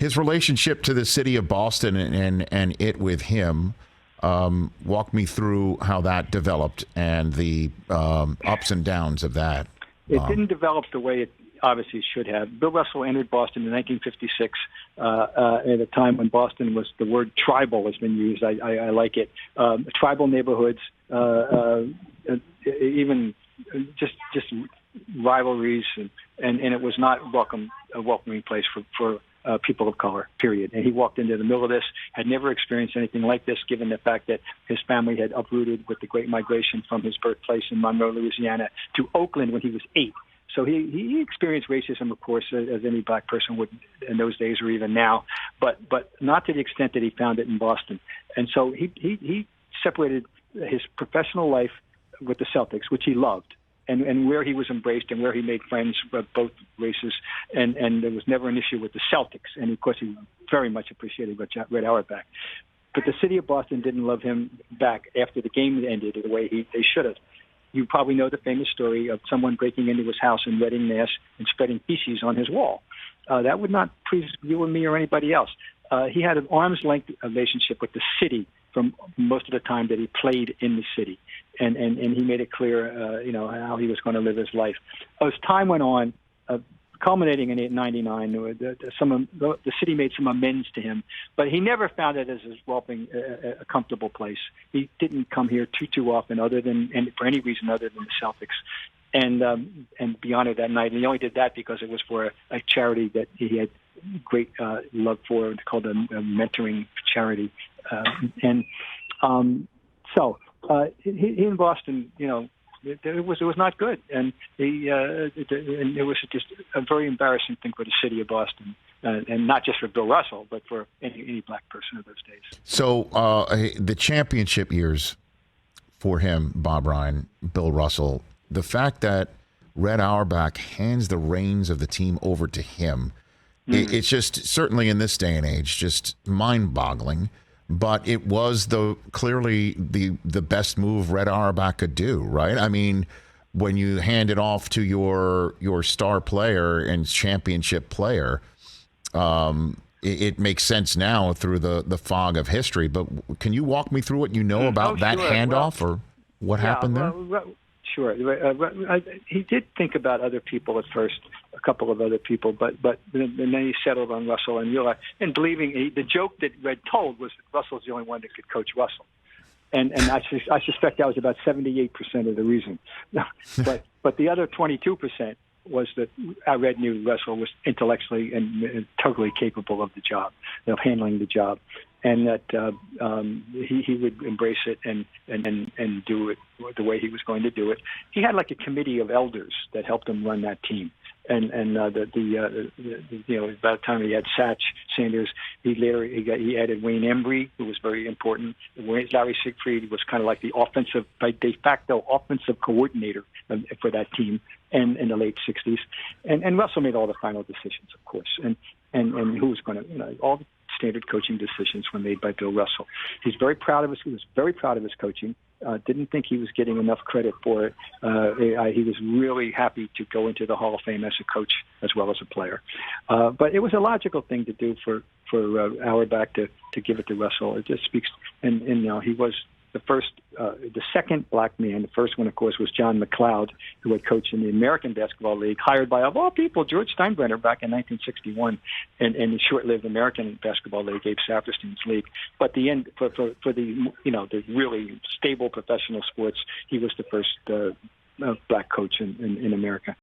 his relationship to the city of Boston and it with him. Walk me through how that developed and the ups and downs of that. It didn't develop the way it obviously should have. Bill Russell entered Boston in 1956 at a time when Boston was, the word tribal has been used. I like it. Tribal neighborhoods, even just rivalries, and it was not a welcoming place for people of color, period. And he walked into the middle of this, had never experienced anything like this, given the fact that his family had uprooted with the Great Migration from his birthplace in Monroe, Louisiana, to Oakland when he was 8. So he experienced racism, of course, as any black person would in those days or even now, but not to the extent that he found it in Boston. And so he separated his professional life with the Celtics, which he loved, and where he was embraced and where he made friends of both races, and there was never an issue with the Celtics. And, of course, he very much appreciated Red Auerbach. But the city of Boston didn't love him back after the game ended the way they should have. You probably know the famous story of someone breaking into his house in Reading, Mass, and spreading feces on his wall. That would not please you and me or anybody else. He had an arm's length relationship with the city from most of the time that he played in the city, and he made it clear, how he was going to live his life. As time went on, culminating in 1999, the city made some amends to him, but he never found it as a comfortable place. He didn't come here too often, for any reason other than the Celtics, and be honored that night. And he only did that because it was for a charity that he had great love for. It's called a mentoring charity, so he in Boston, it was not good, and it was just a very embarrassing thing for the city of Boston, and not just for Bill Russell, but for any black person of those days. So the championship years for him, Bob Ryan, Bill Russell, the fact that Red Auerbach hands the reins of the team over to him, it's just, certainly in this day and age, just mind-boggling. But it was clearly the best move Red Auerbach could do, right? I mean, when you hand it off to your star player and championship player, it makes sense now through the fog of history. But can you walk me through what you know about that handoff or what happened there? Sure. He did think about other people at first, a couple of other people, but then he settled on Russell and realized, and believing the joke that Red told was that Russell's the only one that could coach Russell. And I suspect that was about 78% of the reason. But the other 22% was that Red knew Russell was intellectually and totally capable of the job, of handling the job, and that he would embrace it and do it the way he was going to do it. He had like a committee of elders that helped him run that team. And by the time he had Sanders, he added Wayne Embry, who was very important. Larry Siegfried was kind of like the de facto offensive coordinator for that team, and in the late '60s. And Russell made all the final decisions, of course, and who was going to all the standard coaching decisions were made by Bill Russell. He was very proud of his coaching. Didn't think he was getting enough credit for it. He was really happy to go into the Hall of Fame as a coach as well as a player. But it was a logical thing to do for Auerbach to give it to Russell. It just speaks, and he was the second black man. The first one, of course, was John McLeod, who had coached in the American Basketball League, hired by, of all people, George Steinbrenner back in 1961, and the short-lived American Basketball League, Abe Saperstein's league. But the end for the really stable professional sports, he was the first black coach in America.